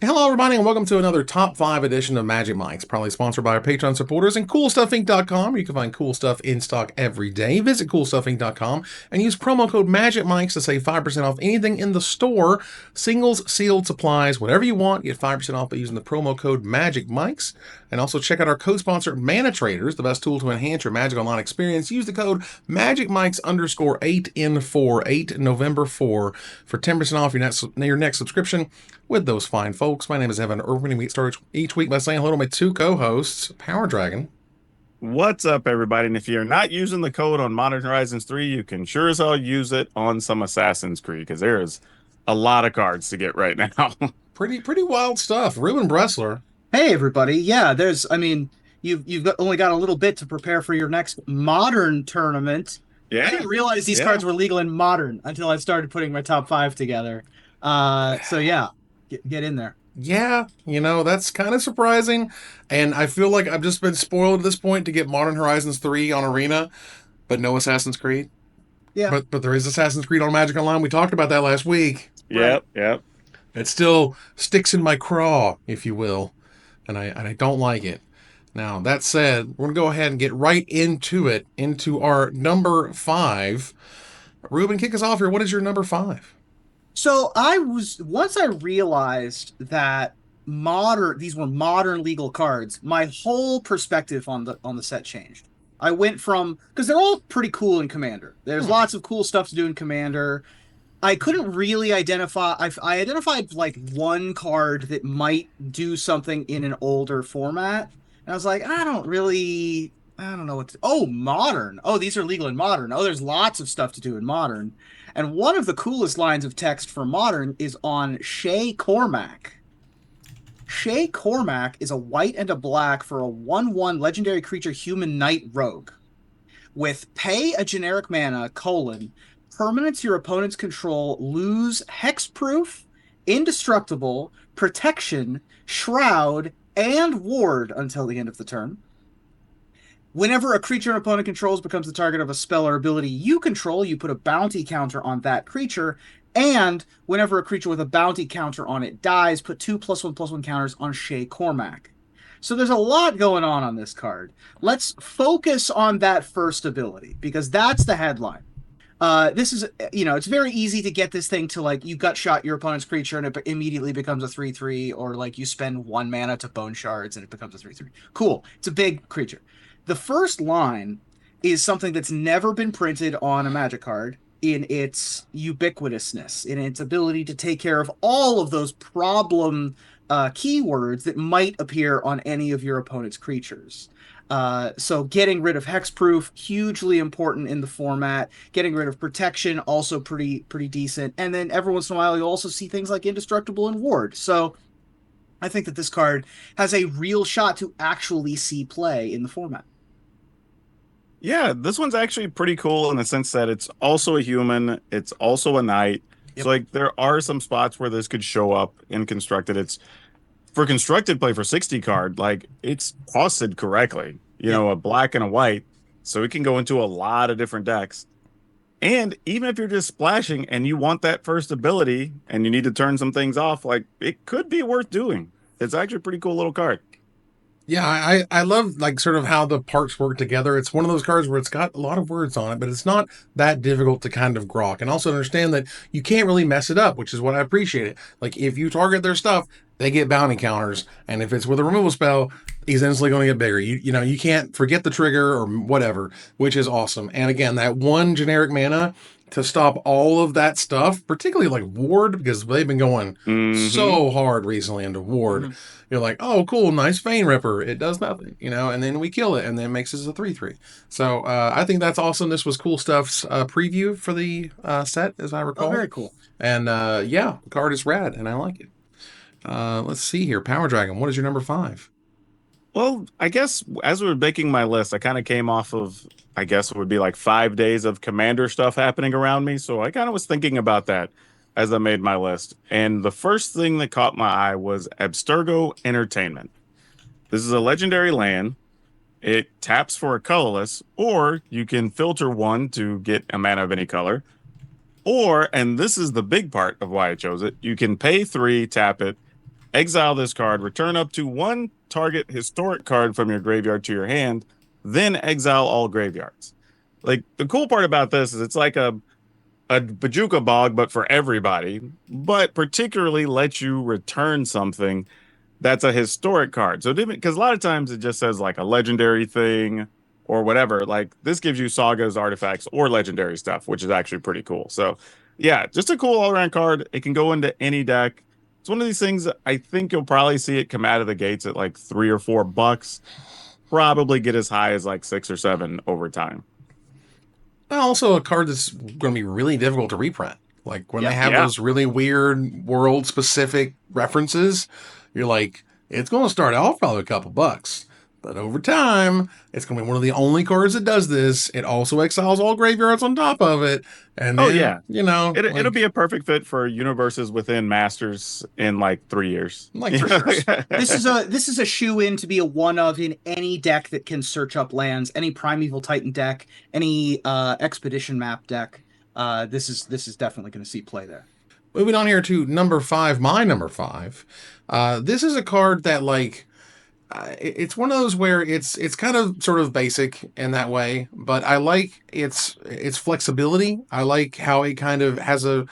Hello, everybody, and welcome to another Top 5 edition of Magic Mics, proudly sponsored by our Patreon supporters and CoolStuffInc.com. You can find cool stuff in stock every day. Visit CoolStuffInc.com and use promo code MagicMics to save 5% off anything in the store. Singles, sealed supplies, whatever you want, get 5% off by using the promo code MagicMics. And also check out our co-sponsor, Mana Traders, the best tool to enhance your Magic Online experience. Use the code MagicMics_8 in 4, 8 November 4 for 10% off your next subscription with those fine folks. My name is Evan Irvin, and we start each week by saying hello to my two co-hosts, Power Dragon. What's up, everybody? And if you're not using the code on Modern Horizons 3, you can sure as hell use it on some Assassin's Creed, because there is a lot of cards to get right now. Pretty wild stuff. Ruben Bressler. Hey everybody. Yeah, you've only got a little bit to prepare for your next Modern tournament. Yeah. I didn't realize these cards were legal in Modern until I started putting my top 5 together. So yeah, get in there. Yeah, that's kind of surprising. And I feel like I've just been spoiled at this point to get Modern Horizons 3 on Arena, but no Assassin's Creed. Yeah. But there is Assassin's Creed on Magic Online. We talked about that last week. Yep. It still sticks in my craw, if you will. And I don't like it. Now, that said, we're going to go ahead and get right into it, into our number 5. Ruben, kick us off here. What is your number 5? So once I realized that these were modern legal cards, my whole perspective on the set changed. I went from, because they're all pretty cool in Commander. There's lots of cool stuff to do in Commander. I couldn't really identify. I identified like one card that might do something in an older format, and I was like, I don't know what to. Oh, Modern. Oh, these are legal in Modern. Oh, there's lots of stuff to do in Modern. And one of the coolest lines of text for Modern is on Shay Cormac. Shay Cormac is a white and a black for a 1/1 legendary creature human knight rogue. With pay a generic mana, permanents your opponent's control lose hexproof, indestructible, protection, shroud, and ward until the end of the turn. Whenever a creature an opponent controls becomes the target of a spell or ability you control, you put a bounty counter on that creature. And whenever a creature with a bounty counter on it dies, put 2+1/+1 counters on Shay Cormac. So there's a lot going on this card. Let's focus on that first ability, because that's the headline. This is, it's very easy to get this thing to, like, you gut shot your opponent's creature and it immediately becomes a 3/3, or like you spend 1 mana to Bone Shards and it becomes a 3/3. Cool. It's a big creature. The first line is something that's never been printed on a Magic card in its ubiquitousness, in its ability to take care of all of those problem keywords that might appear on any of your opponent's creatures. So getting rid of hexproof, hugely important in the format. Getting rid of protection, also pretty decent. And then every once in a while, you'll also see things like indestructible and ward. So I think that this card has a real shot to actually see play in the format. Yeah, this one's actually pretty cool in the sense that it's also a human, it's also a knight. Yep. So like there are some spots where this could show up in constructed. It's for constructed play for 60 card, like it's costed correctly, a black and a white. So it can go into a lot of different decks. And even if you're just splashing and you want that first ability and you need to turn some things off, like it could be worth doing. It's actually a pretty cool little card. Yeah, I love like sort of how the parts work together. It's one of those cards where it's got a lot of words on it, but it's not that difficult to kind of grok. And also understand that you can't really mess it up, which is what I appreciate it. Like if you target their stuff, they get bounty counters, and if it's with a removal spell, he's instantly going to get bigger. You can't forget the trigger or whatever, which is awesome. And again, that 1 generic mana to stop all of that stuff, particularly like ward, because they've been going so hard recently into ward. You're like, oh, cool, nice Vein Ripper. It does nothing, and then we kill it, and then it makes us a 3/3. So I think that's awesome. This was Cool Stuff's preview for the set, as I recall. Oh, very cool. And yeah, the card is rad, and I like it. Let's see here. Power Dragon, what is your number 5? Well, I guess as we were making my list, I kind of came off of, I guess it would be like 5 days of Commander stuff happening around me. So I kind of was thinking about that as I made my list. And the first thing that caught my eye was Abstergo Entertainment. This is a legendary land. It taps for a colorless, or you can filter 1 to get a mana of any color. Or, and this is the big part of why I chose it, you can pay 3, tap it, exile this card, return up to one target historic card from your graveyard to your hand, then exile all graveyards. Like the cool part about this is it's like a Bajuka Bog, but for everybody, but particularly lets you return something that's a historic card. So because a lot of times it just says like a legendary thing or whatever. Like this gives you sagas, artifacts, or legendary stuff, which is actually pretty cool. So yeah, just a cool all-around card. It can go into any deck. It's one of these things that I think you'll probably see it come out of the gates at like $3 or $4. Probably get as high as like 6 or 7 over time. Also, a card that's going to be really difficult to reprint. Like when they have Yeah. those really weird world specific references, you're like, it's going to start off probably a couple bucks. But over time, it's going to be one of the only cards that does this. It also exiles all graveyards on top of it. And then, Oh, yeah. you know, It'll be a perfect fit for universes within Masters in like 3 years. Like 3 years. This is a shoe in to be a one of in any deck that can search up lands, any Primeval Titan deck, any Expedition Map deck. This is definitely going to see play there. Moving on here to number 5, my number 5. This is a card that like it's one of those where it's kind of sort of basic in that way, but I like its flexibility. I like how it kind of has an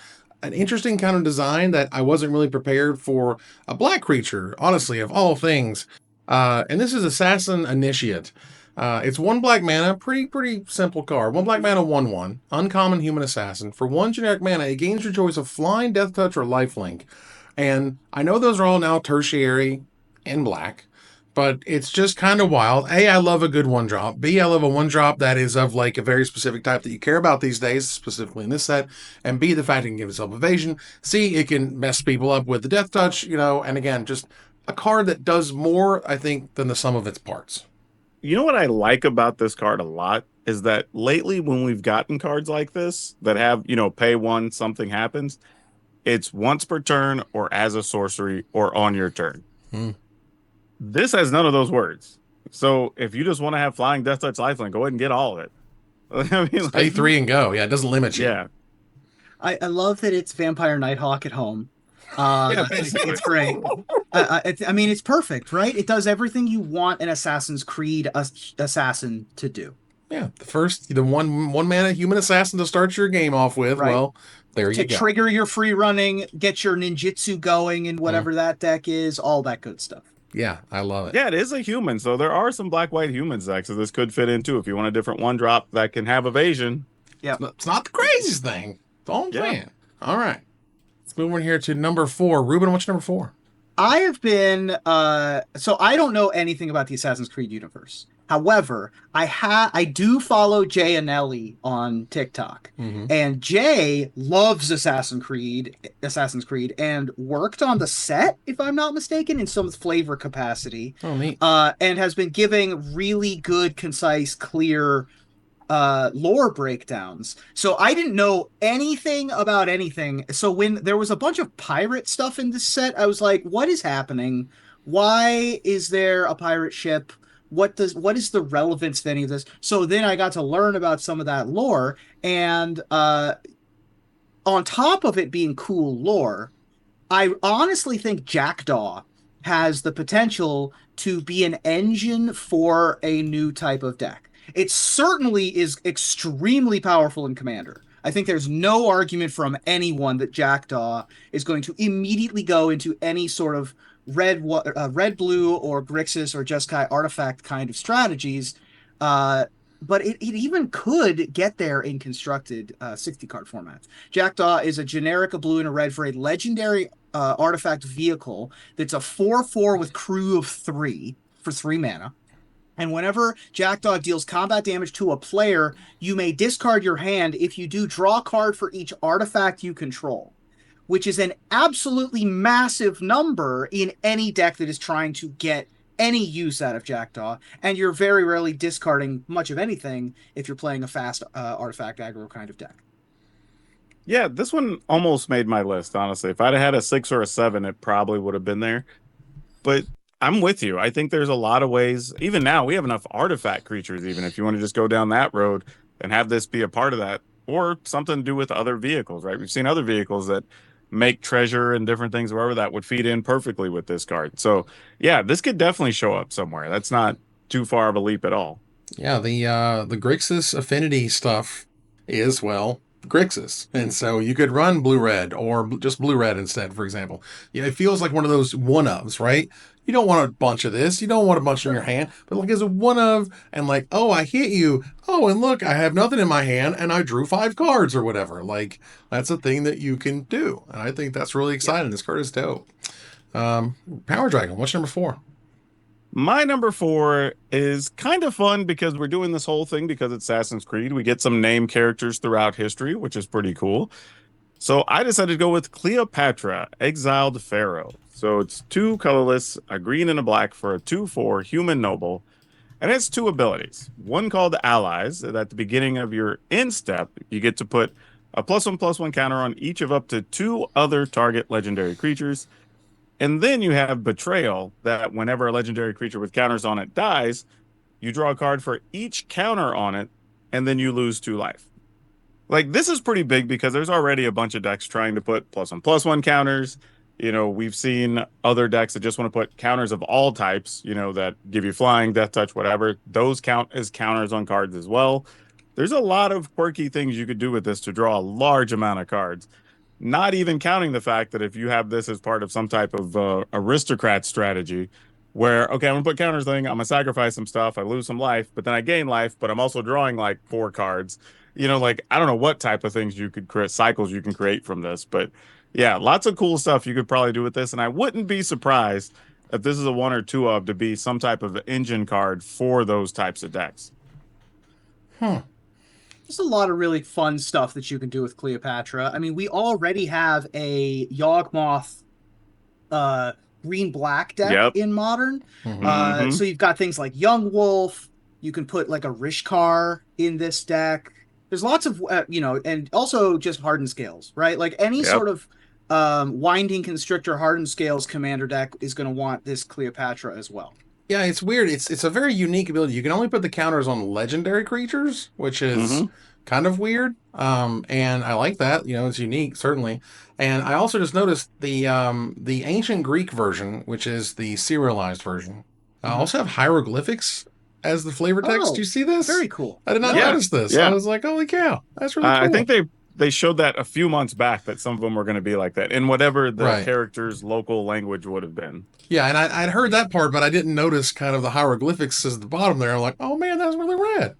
interesting kind of design that I wasn't really prepared for a black creature, honestly, of all things. And this is Assassin Initiate. It's 1 black mana, pretty simple card. 1 black mana, 1/1, uncommon human assassin. For 1 generic mana, it gains your choice of flying, death touch, or lifelink. And I know those are all now tertiary in black, but it's just kind of wild. A, I love a good 1-drop. B, I love a 1-drop that is of like a very specific type that you care about these days, specifically in this set. And B, the fact it can give itself evasion. C, it can mess people up with the death touch, and again, just a card that does more, I think, than the sum of its parts. You know what I like about this card a lot is that lately when we've gotten cards like this that have, pay 1, something happens, it's once per turn or as a sorcery or on your turn. This has none of those words. So if you just want to have flying, death touch, lifelink, go ahead and get all of it. I mean, Pay 3 and go. Yeah, it doesn't limit you. Yeah. I love that it's Vampire Nighthawk at home. It's great. I mean, it's perfect, right? It does everything you want an Assassin's Creed assassin to do. Yeah, the one mana human assassin to start your game off with. Right. Well, there you go. To trigger your free running, get your ninjutsu going in whatever that deck is, all that good stuff. Yeah, I love it. Yeah, it is a human. So there are some black-white humans decks that this could fit into if you want a different 1-drop that can have evasion. Yeah. It's not the craziest thing. That's all I'm Yeah. saying. All right. Let's move on here to number 4. Ruben, what's number 4? I have been so I don't know anything about the Assassin's Creed universe. However, I do follow Jay Anelli on TikTok, and Jay loves Assassin's Creed, and worked on the set, if I'm not mistaken, in some flavor capacity. Oh, neat. And has been giving really good, concise, clear lore breakdowns. So I didn't know anything about anything. So when there was a bunch of pirate stuff in this set, I was like, what is happening? Why is there a pirate ship? What is the relevance of any of this? So then I got to learn about some of that lore, and on top of it being cool lore, I honestly think Jackdaw has the potential to be an engine for a new type of deck. It certainly is extremely powerful in Commander. I think there's no argument from anyone that Jackdaw is going to immediately go into any sort of red, blue, or Grixis or Jeskai artifact kind of strategies. But it even could get there in constructed 60-card formats. Jackdaw is a generic, a blue and a red for a legendary artifact vehicle that's a 4/4 with crew of 3 for 3 mana. And whenever Jackdaw deals combat damage to a player, you may discard your hand. If you do, draw a card for each artifact you control, which is an absolutely massive number in any deck that is trying to get any use out of Jackdaw. And you're very rarely discarding much of anything if you're playing a fast artifact aggro kind of deck. Yeah, this one almost made my list, honestly. If I'd have had a 6 or a 7, it probably would have been there. But I'm with you. I think there's a lot of ways. Even now, we have enough artifact creatures, even if you want to just go down that road and have this be a part of that, or something to do with other vehicles, right? We've seen other vehicles that make treasure and different things, wherever that would feed in perfectly with this card. So yeah, this could definitely show up somewhere. That's not too far of a leap at all. Yeah, the Grixis affinity stuff is, well, Grixis. And so you could run blue red or just blue red instead, for example. Yeah, it feels like one of those one ofs, right? You don't want a bunch of this. You don't want a bunch in your hand. But like as a one of, and like, oh, I hit you. Oh, and look, I have nothing in my hand and I drew 5 cards or whatever. Like, that's a thing that you can do. And I think that's really exciting. This card is dope. Power Dragon, what's number 4? My number 4 is kind of fun because we're doing this whole thing because it's Assassin's Creed. We get some name characters throughout history, which is pretty cool. So I decided to go with Cleopatra, Exiled Pharaoh. So it's 2 colorless, a green and a black for a 2/4 human noble. And it has 2 abilities. One called Allies, that at the beginning of your end step, you get to put a +1/+1 counter on each of up to 2 other target legendary creatures. And then you have Betrayal, that whenever a legendary creature with counters on it dies, you draw a card for each counter on it, and then you lose 2 life. Like, this is pretty big because there's already a bunch of decks trying to put +1/+1 counters. You know, we've seen other decks that just want to put counters of all types, you know, that give you flying, death touch, whatever. Those count as counters on cards as well. There's a lot of quirky things you could do with this to draw a large amount of cards. Not even counting the fact that if you have this as part of some type of aristocrat strategy, where, okay, I'm going to put counters thing, I'm going to sacrifice some stuff, I lose some life, but then I gain life, but I'm also drawing like 4 cards. You know, like, I don't know what type of things you could create, cycles you can create from this, but yeah, lots of cool stuff you could probably do with this. And I wouldn't be surprised if this is a 1 or 2 of to be some type of engine card for those types of decks. There's a lot of really fun stuff that you can do with Cleopatra. I mean, we already have a Yawgmoth green black deck in Modern. So you've got things like Young Wolf. You can put like a Rishkar in this deck. There's lots of, and also just Hardened Scales, right? Like any sort of Winding Constrictor Hardened Scales commander deck is going to want this Cleopatra as well. Yeah, it's weird. It's a very unique ability. You can only put the counters on legendary creatures, which is kind of weird. And I like that. You know, it's unique, certainly. And I also just noticed the ancient Greek version, which is the serialized version, also have hieroglyphics as the flavor text. Do you see this? Very cool. I did not notice this. I was like, holy cow, that's really cool. I think they showed that a few months back that some of them were going to be like that in whatever the character's local language would have been. Yeah, and I'd heard that part, but I didn't notice kind of the hieroglyphics at the bottom there. I'm like, oh man, that's really rad.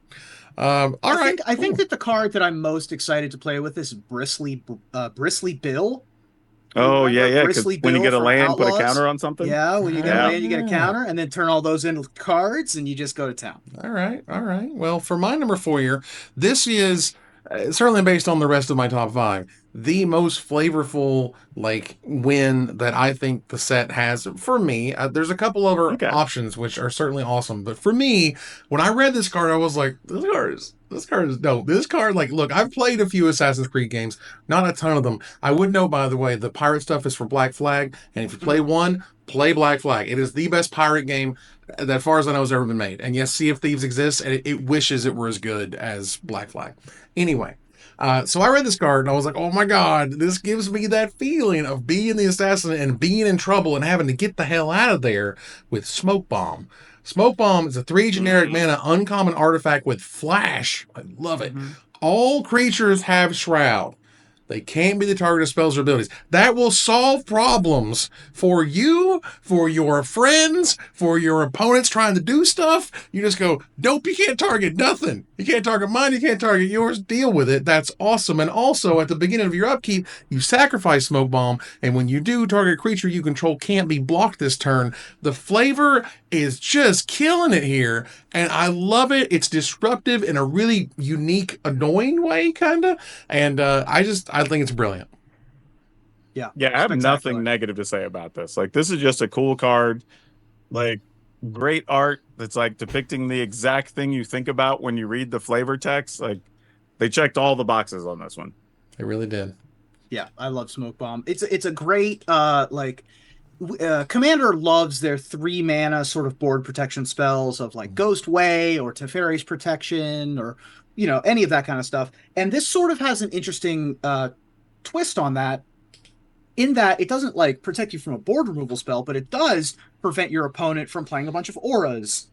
I think that the card that I'm most excited to play with is Bristly Bill. Oh, yeah. When you get a land, put a counter on something. Yeah, when you get a land, you get a counter, and then turn all those into cards, and you just go to town. All right. Well, for my number 4 here, this is certainly based on the rest of my top 5, the most flavorful win that I think the set has for me. There's a couple other options which are certainly awesome, but for me, when I read this card, I was like, this card is dope. This card, look, I've played a few Assassin's Creed games, not a ton of them. I would note, by the way, the pirate stuff is for Black Flag, and if you play one, play Black Flag. It is the best pirate game that, as far as I know, has ever been made. And yes, Sea of Thieves exists, and it wishes it were as good as Black Flag. Anyway, so I read this card, and I was like, oh my god, this gives me that feeling of being the assassin and being in trouble and having to get the hell out of there with Smoke Bomb. Smoke Bomb is a 3 generic mana uncommon artifact with flash. I love it. All creatures have Shroud. They can't be the target of spells or abilities. That will solve problems for you, for your friends, for your opponents trying to do stuff. You just go, nope, you can't target nothing. You can't target mine, you can't target yours. Deal with it. That's awesome. And also, at the beginning of your upkeep, you sacrifice Smoke Bomb, and when you do, target creature you control can't be blocked this turn. The flavor is just killing it here, and I love it. It's disruptive in a really unique, annoying way, kind of, and I think it's brilliant. Yeah, I have nothing negative to say about this. This is just a cool card, great art that's depicting the exact thing you think about when you read the flavor text. They checked all the boxes on this one. They really did. Yeah, I love Smoke Bomb. It's a great Commander loves their 3 mana sort of board protection spells of Ghost Way or Teferi's Protection or any of that kind of stuff. And this sort of has an interesting twist on that in that it doesn't like protect you from a board removal spell, but it does prevent your opponent from playing a bunch of auras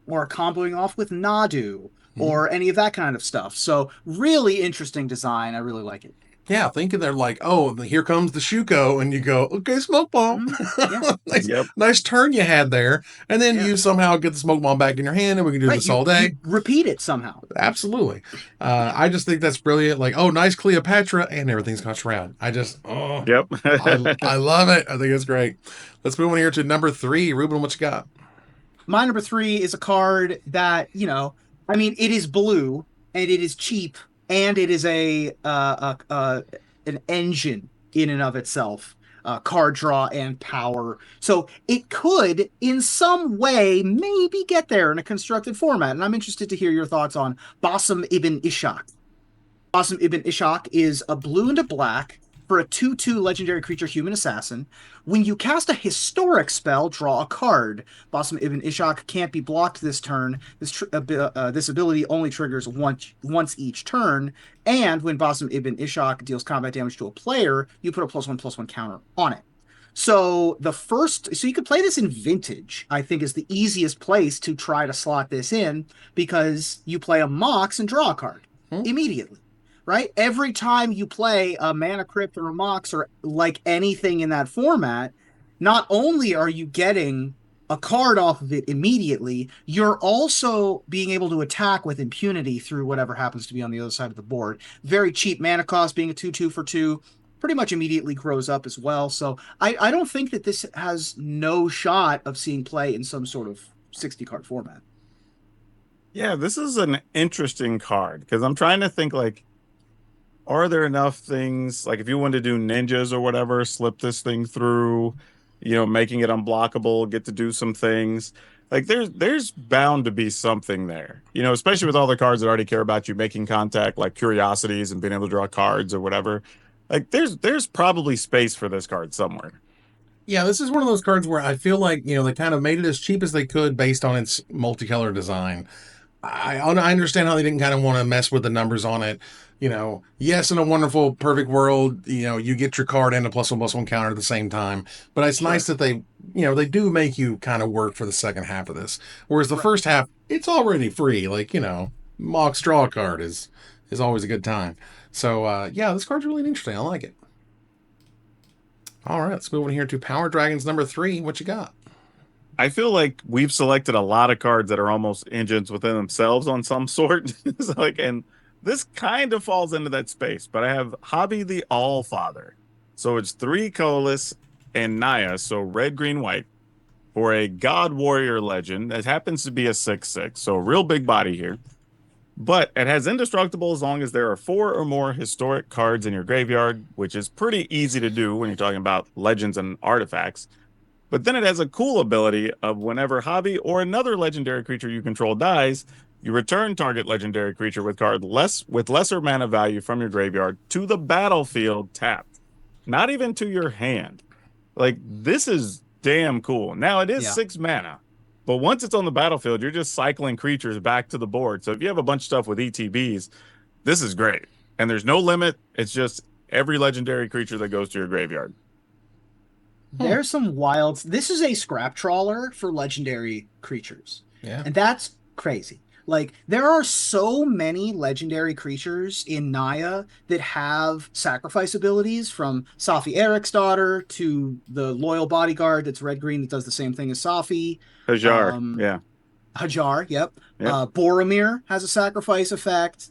or comboing off with Nadu or any of that kind of stuff. So really interesting design. I really like it. Yeah, thinking they're like, oh, here comes the Shuko, and you go, okay, smoke bomb. Yeah. nice, Yep. nice turn you had there, and then Yeah. you somehow get the smoke bomb back in your hand, and we can do this all day. You repeat it somehow. Absolutely. I just think that's brilliant. Like, oh, nice Cleopatra, and everything's gone shroud. I Yep. I love it. I think it's great. Let's move on here to number 3. Ruben, what you got? My number 3 is a card that, I mean, it is blue and it is cheap and it is an engine in and of itself. Card draw and power. So it could, in some way, maybe get there in a constructed format. And I'm interested to hear your thoughts on Basim Ibn Ishaq. Basim Ibn Ishaq is a blue and a black for a 2/2 legendary creature human assassin. When you cast a historic spell, draw a card. Basim Ibn Ishaq can't be blocked this turn. This ability only triggers once each turn. And when Basim Ibn Ishaq deals combat damage to a player, you put a +1/+1 counter on it. So you could play this in Vintage, I think is the easiest place to try to slot this in because you play a Mox and draw a card immediately. Right? Every time you play a Mana Crypt or a Mox or like anything in that format, not only are you getting a card off of it immediately, you're also being able to attack with impunity through whatever happens to be on the other side of the board. Very cheap mana cost, being a 2/2 for 2, pretty much immediately grows up as well. So I don't think that this has no shot of seeing play in some sort of 60 card format. Yeah, this is an interesting card because I'm trying to think like, are there enough things like if you want to do ninjas or whatever, slip this thing through, making it unblockable, get to do some things. Like there's bound to be something there, especially with all the cards that already care about you making contact, like curiosities and being able to draw cards or whatever. Like there's probably space for this card somewhere. Yeah, this is one of those cards where I feel like, they kind of made it as cheap as they could based on its multicolor design. I understand how they didn't kind of want to mess with the numbers on it. Yes, in a wonderful, perfect world, you get your card and a +1/+1 counter at the same time. But it's nice that they do make you kind of work for the second half of this. Whereas the first half, it's already free. Like, Mox draw a card is always a good time. So, yeah, this card's really interesting. I like it. All right, let's move on here to Power Dragons number 3. What you got? I feel like we've selected a lot of cards that are almost engines within themselves on some sort. It's like, and this kind of falls into that space, but I have Hobby the Allfather. So it's 3 colorless and Naya, so red, green, white, for a God Warrior legend that happens to be a 6/6, so a real big body here. But it has indestructible as long as there are 4 or more historic cards in your graveyard, which is pretty easy to do when you're talking about legends and artifacts. But then it has a cool ability of whenever Hobby or another legendary creature you control dies, you return target legendary creature with lesser mana value from your graveyard to the battlefield tapped. Not even to your hand. Like, this is damn cool. Now, it is 6 mana. But once it's on the battlefield, you're just cycling creatures back to the board. So if you have a bunch of stuff with ETBs, this is great. And there's no limit. It's just every legendary creature that goes to your graveyard. There's some wilds. This is a scrap trawler for legendary creatures. Yeah. And that's crazy. Like, there are so many legendary creatures in Naya that have sacrifice abilities, from Safi Eriksdottir to the Loyal Bodyguard that's red-green that does the same thing as Safi. Hajar, yeah. Hajar, yep. Yep. Boromir has a sacrifice effect.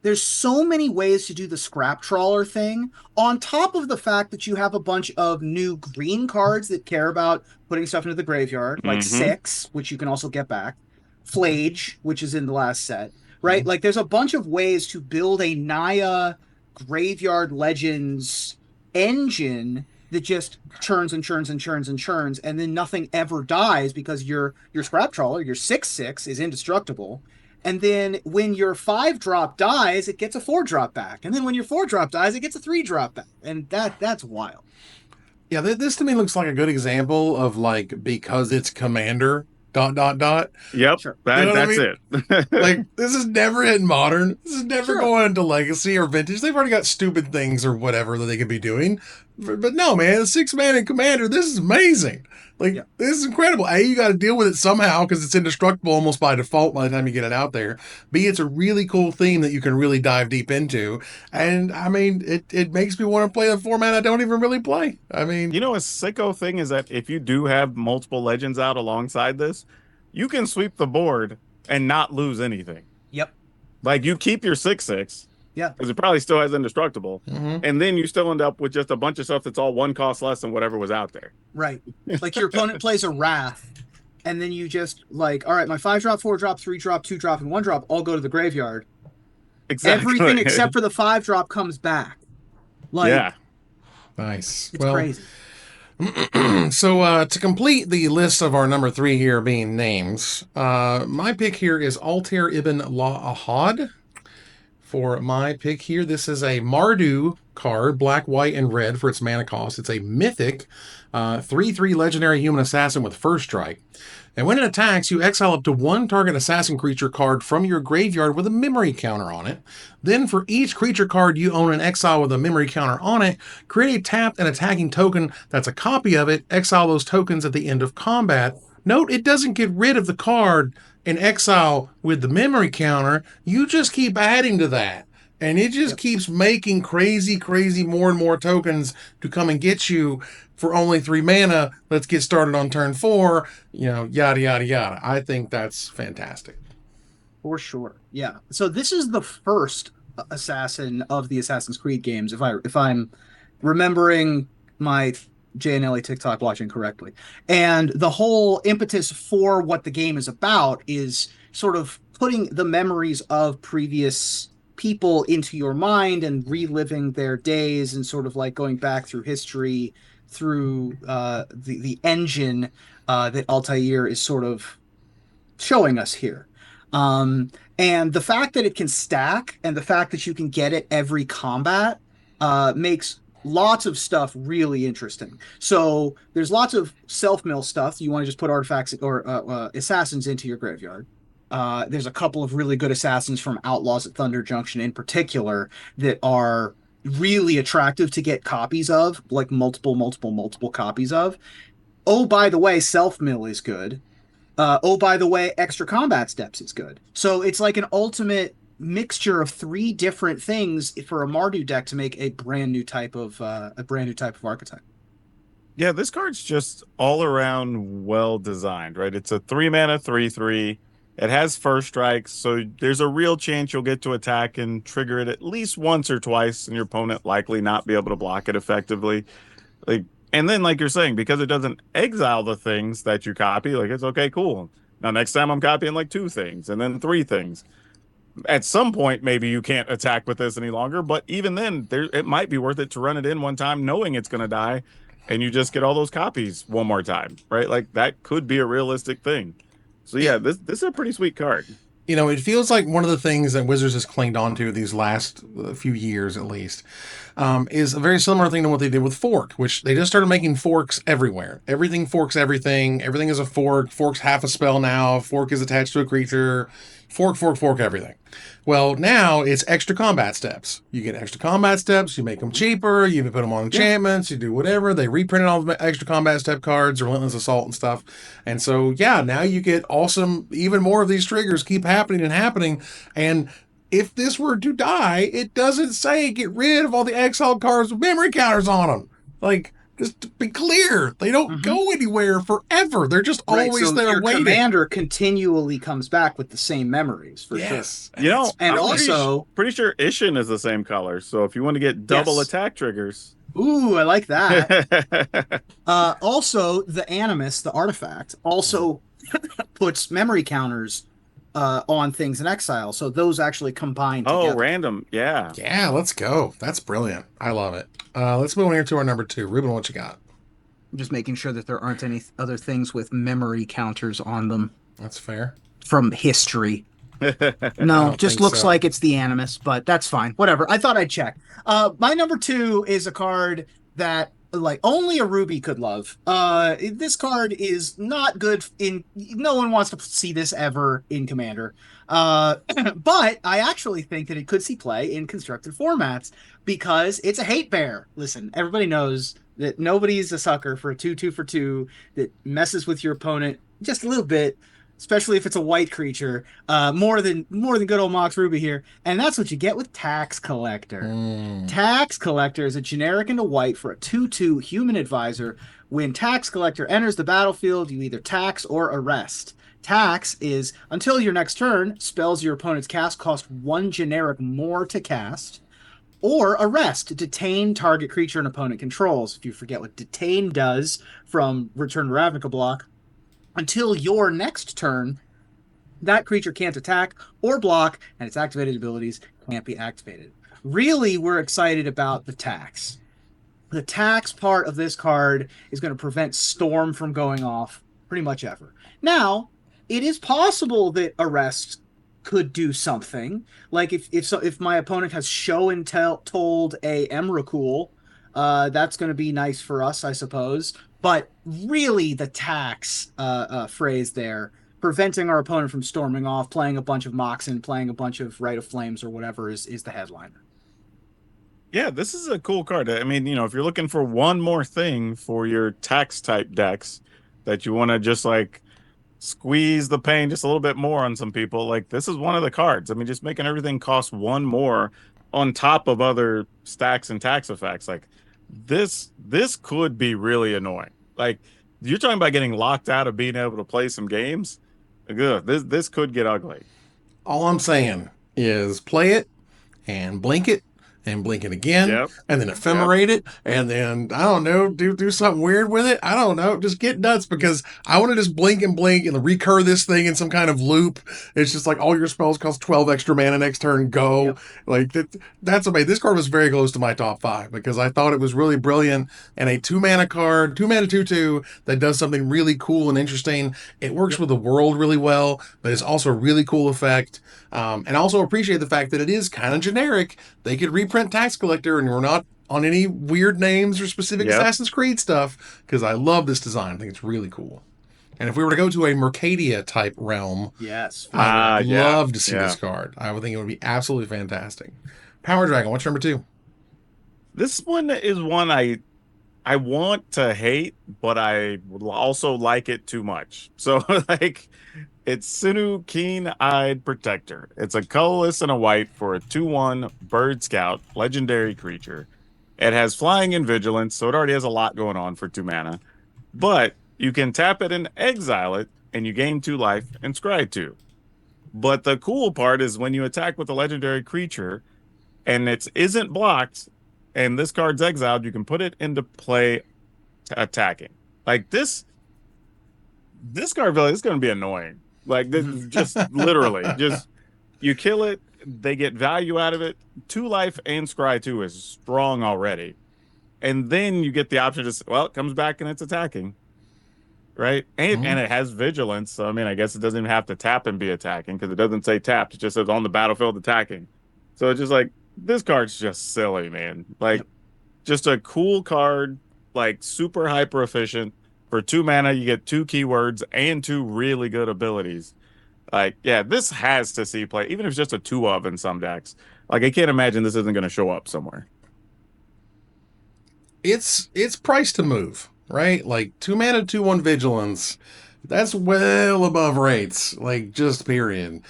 There's so many ways to do the scrap trawler thing, on top of the fact that you have a bunch of new green cards that care about putting stuff into the graveyard, like 6, which you can also get back, Flage, which is in the last set, right? Like, there's a bunch of ways to build a Naya Graveyard Legends engine that just churns and churns and churns and churns, and then nothing ever dies because your scrap trawler, your 6/6, is indestructible. And then when your 5-drop dies, it gets a 4-drop back. And then when your 4-drop dies, it gets a 3-drop back. And that's wild. Yeah, this to me looks like a good example of, like, because it's Commander, dot dot dot. Yep, Sure. that, You know what I that's it. Like this is never in modern. This is never Sure. going into legacy or vintage. They've already got stupid things or whatever that they could be doing. But no, man, the 6-man in Commander, this is amazing. Like Yeah. this is incredible. A, you got to deal with it somehow because it's indestructible almost by default by the time you get it out there. B, it's a really cool theme that you can really dive deep into. And I mean, it makes me want to play a format I don't even really play. I mean, You know, a sicko thing is that if you do have multiple legends out alongside this, you can sweep the board and not lose anything. Yep. Like you keep your 6/6, Yeah. because it probably still has indestructible, mhm. and then you still end up with just a bunch of stuff that's all one cost less than whatever was out there. Right. Like your opponent plays a Wrath, and then you just like, all right, my 5-drop, 4-drop, 3-drop, 2-drop, and 1-drop all go to the graveyard. Exactly. Everything except for the 5-drop comes back. Like, yeah. Nice. it's crazy. So to complete the list of our number 3 here being names, my pick here is Altair Ibn La Ahad. For my pick here, this is a Mardu card, black, white, and red for its mana cost. It's a mythic 3/3 legendary human assassin with first strike. And when it attacks, you exile up to one target assassin creature card from your graveyard with a memory counter on it. Then for each creature card you own and exile with a memory counter on it, create a tapped and attacking token that's a copy of it. Exile those tokens at the end of combat. Note, it doesn't get rid of the card in exile with the memory counter. You just keep adding to that. And it just keeps making crazy more and more tokens to come and get you for only 3 mana. Let's get started on turn 4. Yada, yada, yada. I think that's fantastic. For sure. Yeah. So this is the first assassin of the Assassin's Creed games, if I'm remembering my JNLE TikTok watching correctly. And the whole impetus for what the game is about is sort of putting the memories of previous people into your mind and reliving their days and sort of like going back through history through the engine that Altair is sort of showing us here. And the fact that it can stack and the fact that you can get it every combat makes lots of stuff really interesting. So there's lots of self-mill stuff. You want to just put artifacts or assassins into your graveyard. There's a couple of really good assassins from Outlaws at Thunder Junction in particular that are really attractive to get copies of, like multiple copies of. Oh, by the way, self-mill is good. Oh, by the way, extra combat steps is good. So it's like an ultimate mixture of 3 different things for a Mardu deck to make a brand new type of archetype. Yeah, this card's just all around well designed, right? It's a 3 mana 3/3. It has first strike, so there's a real chance you'll get to attack and trigger it at least once or twice, and your opponent likely not be able to block it effectively. And then, like you're saying, because it doesn't exile the things that you copy, like it's okay, cool. Now next time I'm copying like 2 things and then 3 things. At some point, maybe you can't attack with this any longer, but even then, it might be worth it to run it in one time, knowing it's going to die, and you just get all those copies one more time, right? Like that could be a realistic thing. So yeah, this is a pretty sweet card. It feels like one of the things that Wizards has clinged on to these last few years, at least, is a very similar thing to what they did with Fork, which they just started making forks everywhere. Everything forks everything. Everything is a fork. Fork's half a spell now. Fork is attached to a creature. Fork everything. Well, now it's extra combat steps. You get extra combat steps. You make them cheaper. You put them on enchantments. You do whatever. They reprinted all the extra combat step cards, Relentless Assault and stuff. And so, yeah, now you get awesome, even more of these triggers keep happening and happening. And if this were to die, it doesn't say get rid of all the exiled cards with memory counters on them. Like, just to be clear, they don't go anywhere forever. They're just always so there your waiting. Commander continually comes back with the same memories for sure. You know, And I'm also, pretty sure Ishin is the same color. So if you want to get double Yes. attack triggers, ooh, I like that. Also, the Animus, the artifact, also puts memory counters on things in exile. So those actually combine together. random, yeah. Yeah, let's go. That's brilliant. I love it. Let's move on here to our number 2. Ruben, what you got? I'm just making sure that there aren't any other things with memory counters on them That's fair. from history. No, don't just think looks so. like it's the Animus, but that's fine. Whatever. I thought I'd check. My number 2 is a card that like only a Ruby could love. This card is not good in. No one wants to see this ever in Commander. But I actually think that it could see play in constructed formats because it's a hate bear. Listen, everybody knows that nobody's a sucker for a 2/2 for 2 that messes with your opponent just a little bit, especially if it's a white creature. More than good old Mox Ruby here, and that's what you get with Tax Collector. Tax Collector is a generic into white for a 2/2 human advisor. When Tax Collector enters the battlefield, you either tax or arrest. Tax is until your next turn, spells your opponent's cast cost 1 generic more to cast. Or arrest, detain target creature an opponent controls. If you forget what detain does from Return to Ravnica block, until your next turn, that creature can't attack or block, and its activated abilities can't be activated. Really, we're excited about the tax. The tax part of this card is going to prevent Storm from going off pretty much ever. Now, it is possible that arrest could do something. Like if my opponent has show and told a Emrakul, that's going to be nice for us, I suppose. But really, the tax phrase there, preventing our opponent from storming off, playing a bunch of Moxen, playing a bunch of Rite of Flames or whatever is the headline. Yeah, this is a cool card. I mean, if you're looking for one more thing for your tax type decks that you want to just like squeeze the pain just a little bit more on some people, like this is one of the cards. I mean, just making everything cost 1 more on top of other stacks and tax effects. Like this could be really annoying. Like you're talking about getting locked out of being able to play some games. Good. This could get ugly. All I'm saying is play it and blink it and blink it again, and then ephemerate it, and then I don't know, do something weird with it. I don't know, just get nuts because I want to just blink and recur this thing in some kind of loop. It's just like all your spells cost 12 extra mana next turn. Go. Yep. Like that's amazing. This card was very close to my top 5 because I thought it was really brilliant and a 2-mana card, 2-mana 2/2 that does something really cool and interesting. It works with the world really well, but it's also a really cool effect. And also appreciate the fact that it is kind of generic. They could reprint Tax Collector and we're not on any weird names or specific Assassin's Creed stuff because I love this design. I think it's really cool. And if we were to go to a Mercadia type realm, I would love to see this card. I would think it would be absolutely fantastic. Power Dragon, what's number 2? This one is one I want to hate, but I would also like it too much. So like it's Sinu Keen-Eyed Protector. It's a colorless and a white for a 2/1 Bird Scout legendary creature. It has flying and vigilance, so it already has a lot going on for 2 mana. But you can tap it and exile it, and you gain 2 life and scry 2. But the cool part is when you attack with a legendary creature and it isn't blocked and this card's exiled, you can put it into play attacking. Like this card is going to be annoying. Like this is just literally just you kill it, they get value out of it. 2 life and scry 2 is strong already. And then you get the option to it comes back and it's attacking. Right? And it has vigilance. So I mean, I guess it doesn't even have to tap and be attacking because it doesn't say tapped. It just says on the battlefield attacking. So it's just like this card's just silly, man. Like just a cool card, like super hyper efficient. For 2 mana, you get 2 keywords and 2 really good abilities. Like, yeah, this has to see play, even if it's just a 2-of in some decks. Like, I can't imagine this isn't going to show up somewhere. It's priced to move, right? Like 2 mana, 2/1 vigilance. That's well above rates. Like, just period.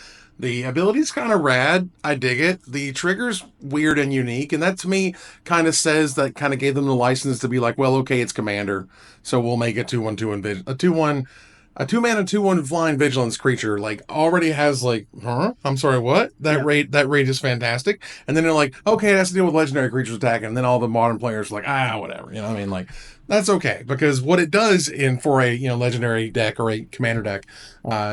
The ability's kind of rad. I dig it. The trigger's weird and unique, and that to me kind of says that kind of gave them the license to be like, well, okay, it's Commander, so we'll make a 2/1 2/1 a 2/1 a 2-mana 2/1 flying vigilance creature. Like already has like, I'm sorry, what? That rate is fantastic. And then they're like, okay, it has to deal with legendary creatures attacking. And then all the modern players are like, whatever. You know what I mean? Like that's okay because what it does for a legendary deck or a commander deck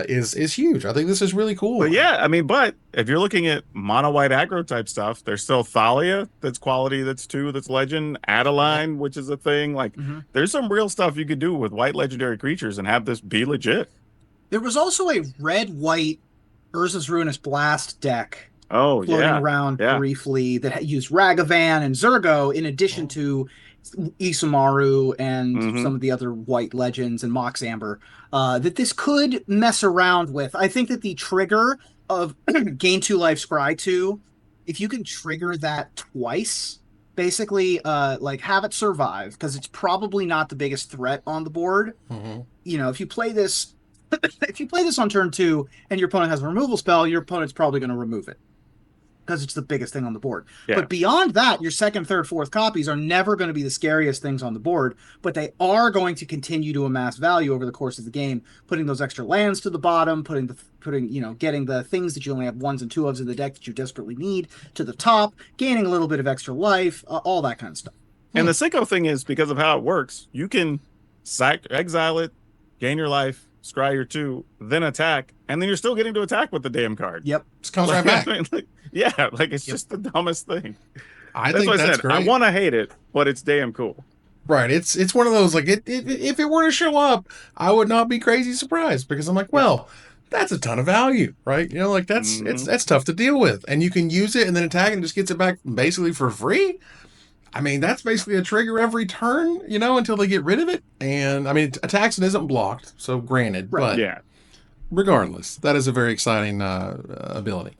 is huge. I think this is really cool. But yeah, I mean, but if you're looking at mono white aggro type stuff, there's still Thalia that's quality, that's 2, that's legend, Adeline, which is a thing. Like there's some real stuff you could do with white legendary creatures and have this be legit. There was also a red-white Urza's Ruinous Blast deck floating around briefly that used Ragavan and Zurgo in addition to Isamaru and Mhm. some of the other white legends and Mox Amber, that this could mess around with. I think that the trigger of gain 2 life, scry 2, if you can trigger that twice, basically, like have it survive, because it's probably not the biggest threat on the board. Mhm. You know, if you play this, if you play this on turn 2 and your opponent has a removal spell, your opponent's probably going to remove it because it's the biggest thing on the board. Yeah. But beyond that, your second, third, fourth copies are never going to be the scariest things on the board, but they are going to continue to amass value over the course of the game, putting those extra lands to the bottom, getting the things that you only have 1s and 2s in the deck that you desperately need to the top, gaining a little bit of extra life, all that kind of stuff. And the sicko thing is, because of how it works, you can exile it, gain your life, scry your 2, then attack, and then you're still getting to attack with the damn card. Yep. Just comes right back. It's just the dumbest thing. I That's think what I that's said. great. I want to hate it, but it's damn cool. Right. It's one of those, like, if it were to show up, I would not be crazy surprised, because I'm like, well, that's a ton of value, right? You know, like that's tough to deal with, and you can use it and then attack and just gets it back basically for free. I mean, that's basically a trigger every turn, you know, until they get rid of it. And I mean, it attacks and isn't blocked, so granted, but Yeah. regardless, that is a very exciting ability.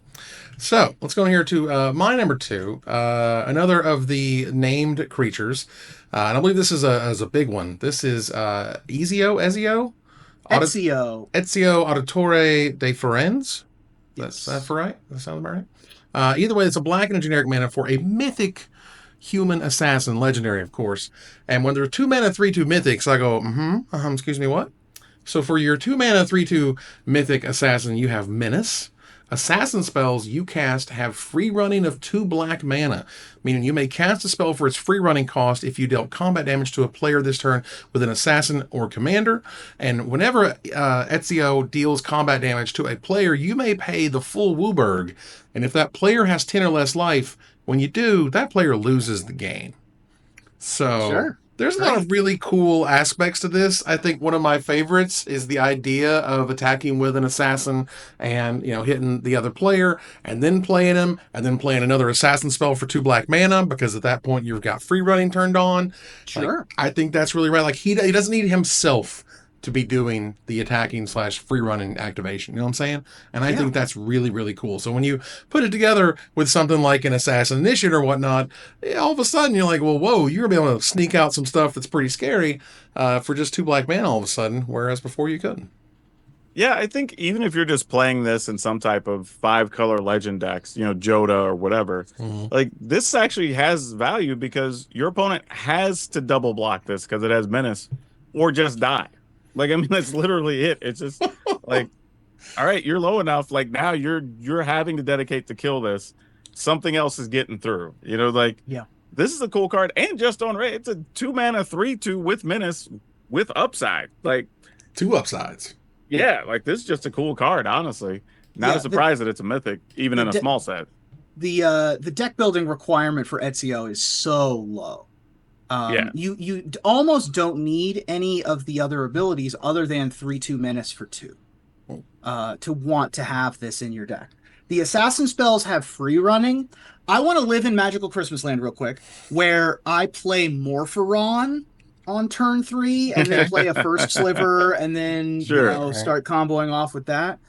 So let's go here to my number 2, another of the named creatures, and I believe this is a big one. This is Ezio. Ezio. Ezio Auditore de Firenze. Yes. That's right. That sounds about right. Either way, it's a black and a generic mana for a mythic human assassin, legendary, of course. And when there are 2 mana 3/2 mythics, I go, excuse me, what? So for your 2 mana 3/2 mythic assassin, you have Menace. Assassin spells you cast have free running of 2 black mana, meaning you may cast a spell for its free running cost if you dealt combat damage to a player this turn with an assassin or commander. And whenever Ezio deals combat damage to a player, you may pay the full Wooburg. And if that player has 10 or less life, when you do, that player loses the game. So Sure. there's a lot of really cool aspects to this. I think one of my favorites is the idea of attacking with an assassin and, you know, hitting the other player and then playing him and then playing another assassin spell for 2 black mana, because at that point you've got free running turned on. Sure. Like, I think that's really right. Like he doesn't need himself to be doing the attacking / free running activation. You know what I'm saying? And I think that's really, really cool. So when you put it together with something like an assassin initiate or whatnot, all of a sudden you're like, well, whoa, you're gonna be able to sneak out some stuff that's pretty scary for just 2 black mana all of a sudden, whereas before you couldn't. Yeah, I think even if you're just playing this in some type of 5-color legend decks, you know, Joda or whatever, like this actually has value because your opponent has to double block this because it has Menace or just die. Like, I mean, that's literally it. It's just like, all right, you're low enough. Like now you're having to dedicate to kill this. Something else is getting through. You know, like this is a cool card. And just on rate, it's a 2 mana 3/2 with Menace with upside. Like 2 upsides. Yeah, like this is just a cool card, honestly. Not a surprise that it's a mythic, even in a small set. The deck building requirement for Ezio is so low. You almost don't need any of the other abilities other than 3/2 Menace for 2 to want to have this in your deck. The assassin spells have free running. I want to live in Magical Christmas Land real quick, where I play Morpheron on turn 3 and then play a first sliver and then start comboing off with that.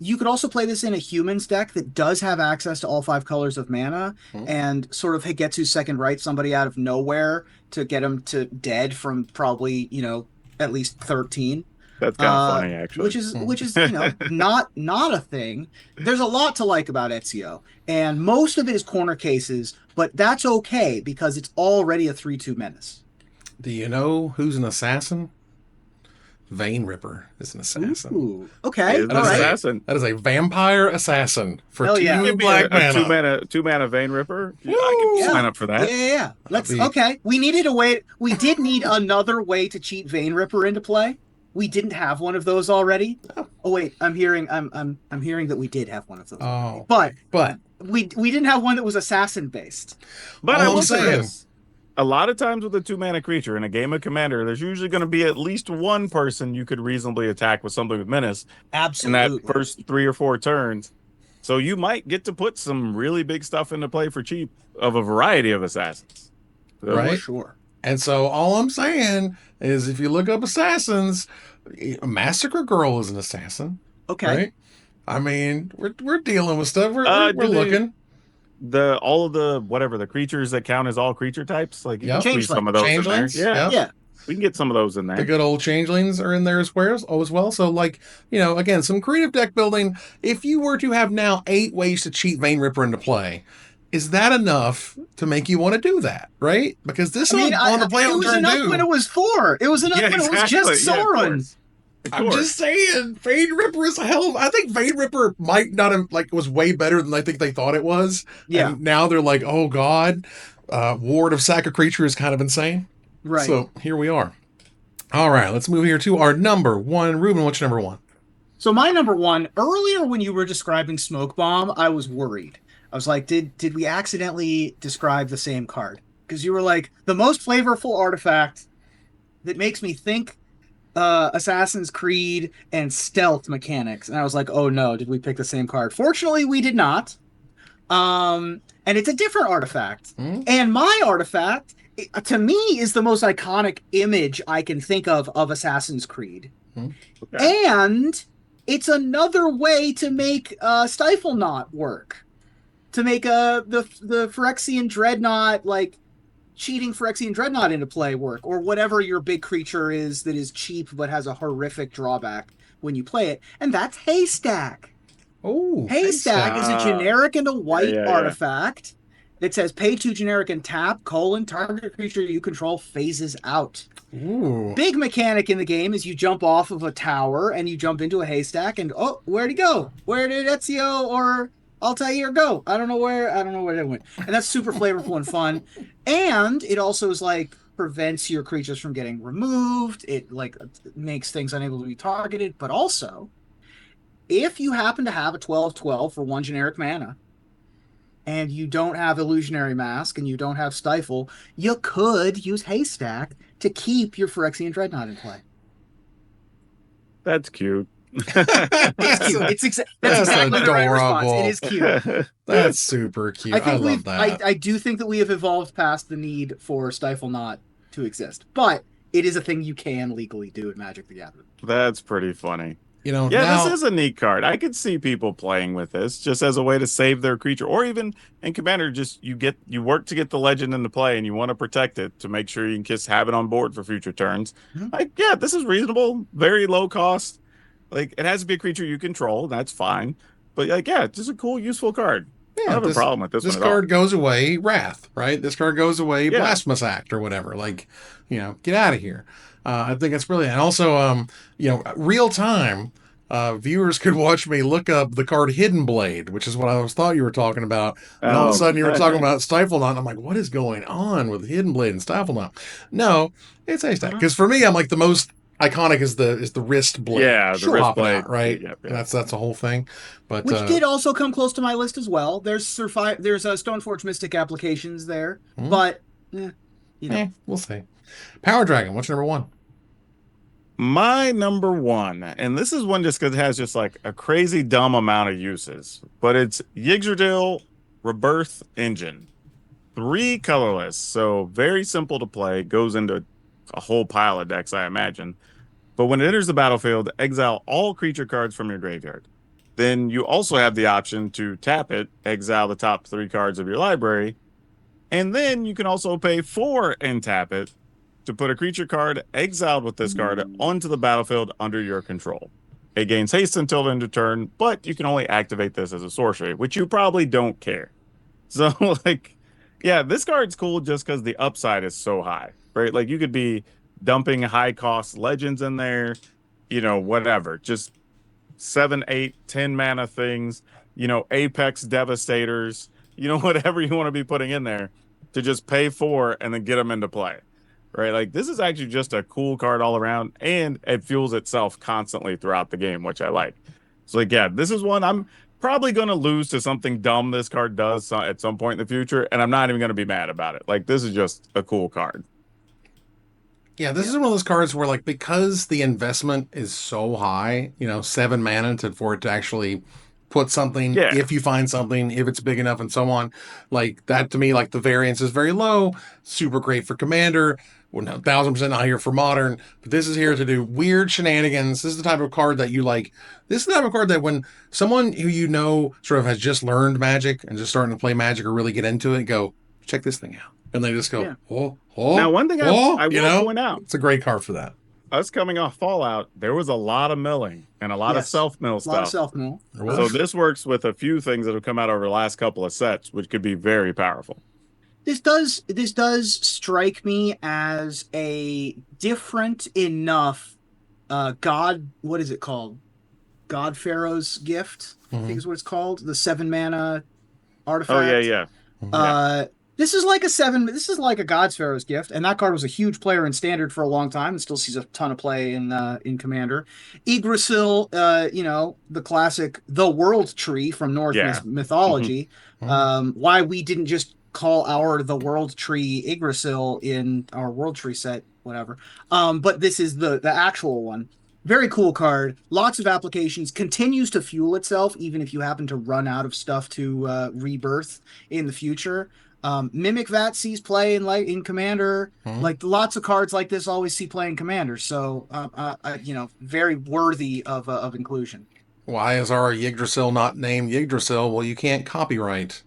You could also play this in a humans deck that does have access to all 5 colors of mana and sort of Hegetsu second right somebody out of nowhere to get them to dead from probably, you know, at least 13. That's kind of funny, actually. Which is you know, not a thing. There's a lot to like about Ezio, and most of it is corner cases, but that's okay because it's already a 3/2 Menace. Do you know who's an assassin? Vein Ripper is an assassin. Ooh, okay, all right. Assassin. That is a vampire assassin for Hell 2 black mana. 2 mana Vein Ripper. I can sign up for that. Yeah. Okay. We needed a way. We did need another way to cheat Vein Ripper into play. We didn't have one of those already. Oh wait, I'm hearing that we did have one of those. Oh, but we didn't have one that was assassin based. But I will say this. A lot of times with a 2 mana creature in a game of Commander, there's usually going to be at least one person you could reasonably attack with something with Menace. Absolutely. In that first 3 or 4 turns. So you might get to put some really big stuff into play for cheap of a variety of assassons. So, right? Sure. And so all I'm saying is if you look up assassins, Massacre Girl is an assassin, Okay. right? I mean, we're dealing with stuff. We're Do they looking. all of the whatever the creatures that count as all creature types? Like you Yep. can squeeze some of Changelings. those in there. Changelings. Yeah, Yep. Yeah. we can get some of those in The there. good old changelings are in there as well. So, like, again, some creative deck building. If you were to have now 8 ways to cheat Vein Ripper into play, is that enough to make you want to do that? Right? Because this on the play it on was turn enough 2. when it was 4. It was enough when it was just Yeah, of Sauron. course. Of I'm course. just saying, Vein Ripper is a hell of. I think Vein Ripper might not have was way better than I think they thought it was. Yeah. And now they're like, oh god, Ward of Sack a Creature is kind of insane. Right. So here we are. All right, let's move here to our number 1. Ruben, what's your number 1? So my number 1, earlier when you were describing Smoke Bomb, I was worried. I was like, did we accidentally describe the same card? Because you were like, the most flavorful artifact that makes me think Assassin's Creed and stealth mechanics. And I was like, oh no, did we pick the same card? Fortunately, we did not. And it's a different artifact. And my artifact, to me, is the most iconic image I can think of Assassin's Creed. Okay. And it's another way to make Stifle Knot work. To make the Phyrexian Dreadnought, like cheating Phyrexian Dreadnought into play work, or whatever your big creature is that is cheap but has a horrific drawback when you play it. And that's Haystack. Oh, Haystack is a generic and a white Yeah. artifact that says pay 2 generic and tap, target creature you control phases out. Ooh. Big mechanic in the game is you jump off of a tower and you jump into a haystack and where'd he go? Where did Ezio or Altair go? I don't know where they went. And that's super flavorful and fun. And it also is like prevents your creatures from getting removed. It like makes things unable to be targeted, but also if you happen to have a 12/12 for 1 generic mana, and you don't have Illusionary Mask and you don't have Stifle, you could use Haystack to keep your Phyrexian Dreadnought in play. That's cute. It's cute. That's exactly the right response. It is cute. That's super cute. I love that. I do think that we have evolved past the need for Stifle Knot to exist, but it is a thing you can legally do in Magic the Gathering. That's pretty funny. Yeah, this is a neat card. I could see people playing with this just as a way to save their creature, or even in Commander, just you work to get the legend into play and you want to protect it to make sure you can just have it on board for future turns. Like, yeah, this is reasonable, very low cost. Like, it has to be a creature you control, that's fine. But like, yeah, it's just a cool, useful card. I don't have a problem with this one. This card goes away, Wrath, right? This card goes away, Yeah. Blasphemous Act or whatever. Like, get out of here. I think it's brilliant. And also, real time. Viewers could watch me look up the card Hidden Blade, which is what I thought you were talking about. And all of a sudden you were talking about Stifle Knot. And I'm like, what is going on with Hidden Blade and Stifle Knot? No, it's Haystack. Because for me, I'm like the most iconic is the wrist blade. Yeah, the wrist popping blade, out, right? Yep. And that's the whole thing. But Which did also come close to my list as well. There's Stoneforge Mystic applications there, but we'll see. Power Dragon, what's your number 1? My number 1, and this is one just because it has just like a crazy dumb amount of uses, but it's Yggdrasil Rebirth Engine. 3 colorless, so very simple to play, goes into a whole pile of decks, I imagine. But when it enters the battlefield, exile all creature cards from your graveyard. Then you also have the option to tap it, exile the top 3 cards of your library, and then you can also pay 4 and tap it to put a creature card exiled with this card onto the battlefield under your control. It gains haste until the end of turn, but you can only activate this as a sorcery, which you probably don't care. So, like, yeah, this card's cool just because the upside is so high, right? Like, you could be dumping high-cost legends in there, whatever. Just 7, 8, 10 mana things, Apex Devastators, whatever you want to be putting in there to just pay 4 and then get them into play. Right, like this is actually just a cool card all around, and it fuels itself constantly throughout the game, which I like. So, like, yeah, this is one I'm probably going to lose to something dumb this card does at some point in the future, and I'm not even going to be mad about it. Like, this is just a cool card. Yeah, this is one of those cards where, like, because the investment is so high, 7 mana for it to actually put something Yeah. if you find something, if it's big enough, and so on. Like that to me, like the variance is very low. Super great for Commander. 1000% not here for Modern, but this is here to do weird shenanigans. This is the type of card that you like. This is the type of card that when someone who you know sort of has just learned Magic and just starting to play Magic or really get into it, go check this thing out, and they just go, Yeah. oh. Now, one thing I will point out, it's a great card for that. us coming off Fallout, there was a lot of milling and a lot of Yes. self-mill A lot of stuff. self-mill. So this works with a few things that have come out over the last couple of sets, which could be very powerful. This does strike me as a different enough what is it called? God Pharaoh's Gift, I think is what it's called. The 7 mana artifact. Oh yeah. This is like a God's Pharaoh's Gift, and that card was a huge player in Standard for a long time and still sees a ton of play in Commander. Yggdrasil, the classic The World Tree from Norse mythology. Why we didn't just call our The World Tree Yggdrasil in our World Tree set, whatever. But this is the actual one. Very cool card. Lots of applications. Continues to fuel itself, even if you happen to run out of stuff to rebirth in the future. Mimic Vat sees play in Commander. Like lots of cards like this always see play in Commander. So, very worthy of inclusion. Why is our Yggdrasil not named Yggdrasil? Well, you can't copyright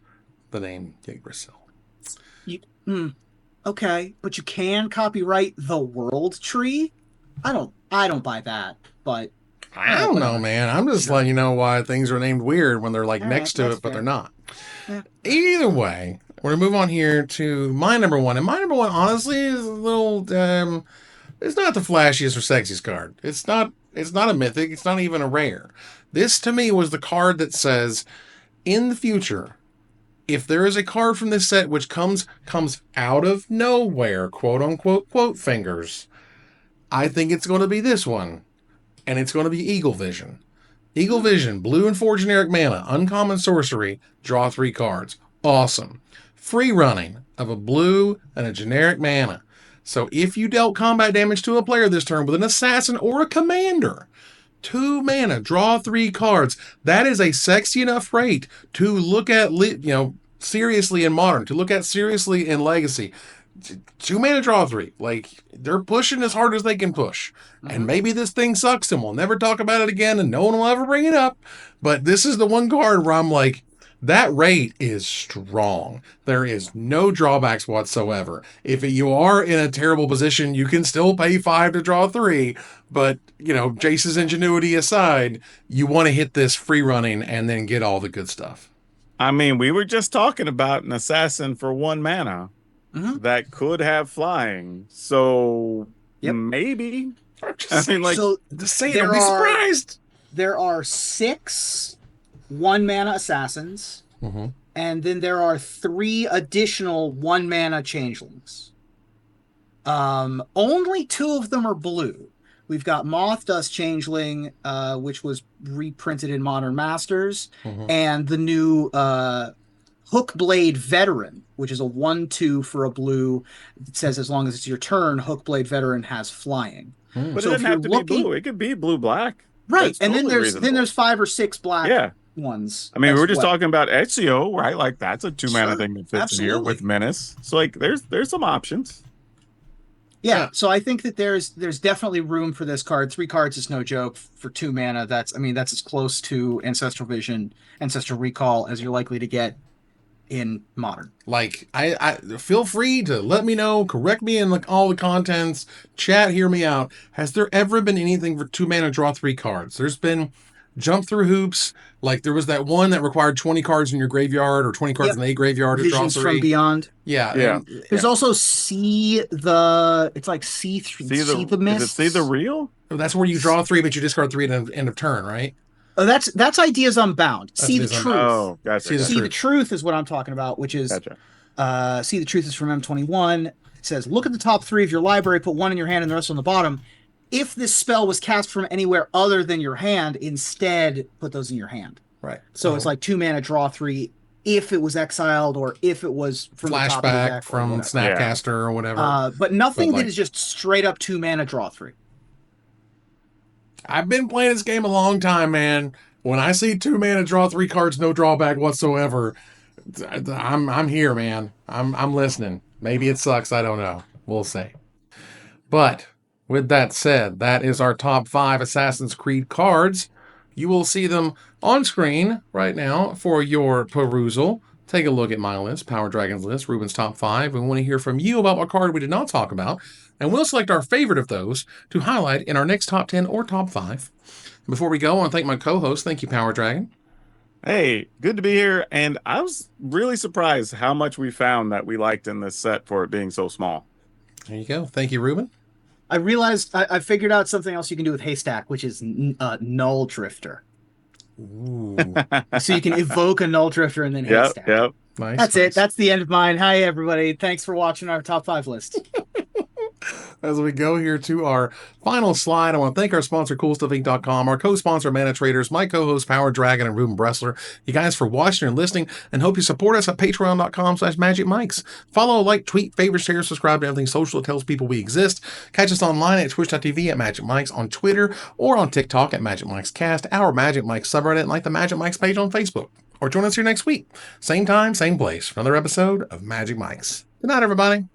the name Yggdrasil. Okay, but you can copyright the World Tree. I don't buy that, but I don't know, man. I'm just letting you know why things are named weird when they're like All next right, to that's it, but fair. they're not. Yeah. Either way, we're gonna move on here to my number one, and my number one, honestly, is a little. It's not the flashiest or sexiest card. It's not a mythic. It's not even a rare. This to me was the card that says, in the future, if there is a card from this set which comes out of nowhere, quote unquote, quote fingers, I think it's going to be this one, and it's going to be Eagle Vision. Eagle Vision, blue and 4 generic mana, uncommon sorcery, draw 3 cards. Awesome. Free running of a blue and a generic mana. So if you dealt combat damage to a player this turn with an assassin or a commander, 2 mana, draw 3 cards. That is a sexy enough rate to look at, seriously in Modern, to look at seriously in Legacy. 2 mana, draw 3. Like, they're pushing as hard as they can push. And maybe this thing sucks and we'll never talk about it again and no one will ever bring it up. But this is the one card where I'm like, that rate is strong. There is no drawbacks whatsoever. If you are in a terrible position, you can still pay 5 to draw 3. But, Jace's ingenuity aside, you want to hit this free running and then get all the good stuff. I mean, we were just talking about an assassin for 1 mana that could have flying. So maybe. so Just say there don't be surprised. There are 6 1 mana assassins, and then there are 3 additional 1 mana changelings. Only 2 of them are blue. We've got Moth Dust Changeling, which was reprinted in Modern Masters, and the new Hookblade Veteran, which is a 1/2 for a blue. It says as long as it's your turn, Hookblade Veteran has flying. But So it if doesn't you're have to be looking- blue. It could be blue-black. Right, That's and then totally there's reasonable. 5 or 6 black ones. I mean, we were as just well. talking about Ezio, right? Like that's a 2 mana Sure, thing that fits in here absolutely. with Menace. So like there's some options. Yeah, so I think that there's definitely room for this card. 3 cards is no joke for 2 mana. That's as close to Ancestral Vision, Ancestral Recall as you're likely to get in Modern. Like, I feel free to let me know, correct me in like all the contents, chat, hear me out. Has there ever been anything for 2 mana, draw 3 cards? There's been jump through hoops. Like there was that one that required 20 cards in your graveyard or 20 cards in a graveyard to draw Visions 3. from Beyond. Yeah. Yeah. and- There's also See the Mist. Is it See the Real? that's where you draw 3, but you discard 3 at the end of turn, right? Oh, that's Ideas Unbound. See the Ideas Truth. Oh, gotcha. See the See the Truth is what I'm talking about, which is Gotcha. See the Truth is from M21. It says, look at the top 3 of your library, put 1 in your hand and the rest on the bottom. If this spell was cast from anywhere other than your hand, instead put those in your hand. Right. So it's like 2 mana, draw 3 if it was exiled or if it was from the top of the flashback deck or from whatever. Snapcaster or whatever. But nothing But, like- that is just straight up 2 mana, draw 3. I've been playing this game a long time, man. When I see 2 mana draw 3 cards, no drawback whatsoever, I'm here, man. I'm listening. Maybe it sucks. I don't know. We'll see. But with that said, that is our top 5 Assassin's Creed cards. You will see them on screen right now for your perusal. Take a look at my list, Power Dragon's list, Ruben's top 5. We want to hear from you about what card we did not talk about, and we'll select our favorite of those to highlight in our next top 10 or top 5. Before we go, I want to thank my co-host. Thank you, Power Dragon. Hey, good to be here. And I was really surprised how much we found that we liked in this set for it being so small. There you go. Thank you, Ruben. I realized I figured out something else you can do with Haystack, which is Null Drifter. Ooh, So you can evoke a Null Drifter and then Yep, Haystack. yep. nice. That's nice. it. That's the end of mine. Hi, everybody. Thanks for watching our top 5 list. As we go here to our final slide, I want to thank our sponsor, CoolStuffInc.com, our co-sponsor, Mana Traders, my co-host, Power Dragon, and Ruben Bressler. You guys for watching and listening, and hope you support us at patreon.com/magicmics. Follow, like, tweet, favorite, share, subscribe to everything social that tells people we exist. Catch us online at twitch.tv at Magic Mics, on Twitter, or on TikTok at Magic Mics Cast, our Magic Mics subreddit, and like the Magic Mics page on Facebook. Or join us here next week. Same time, same place, for another episode of Magic Mics. Good night, everybody.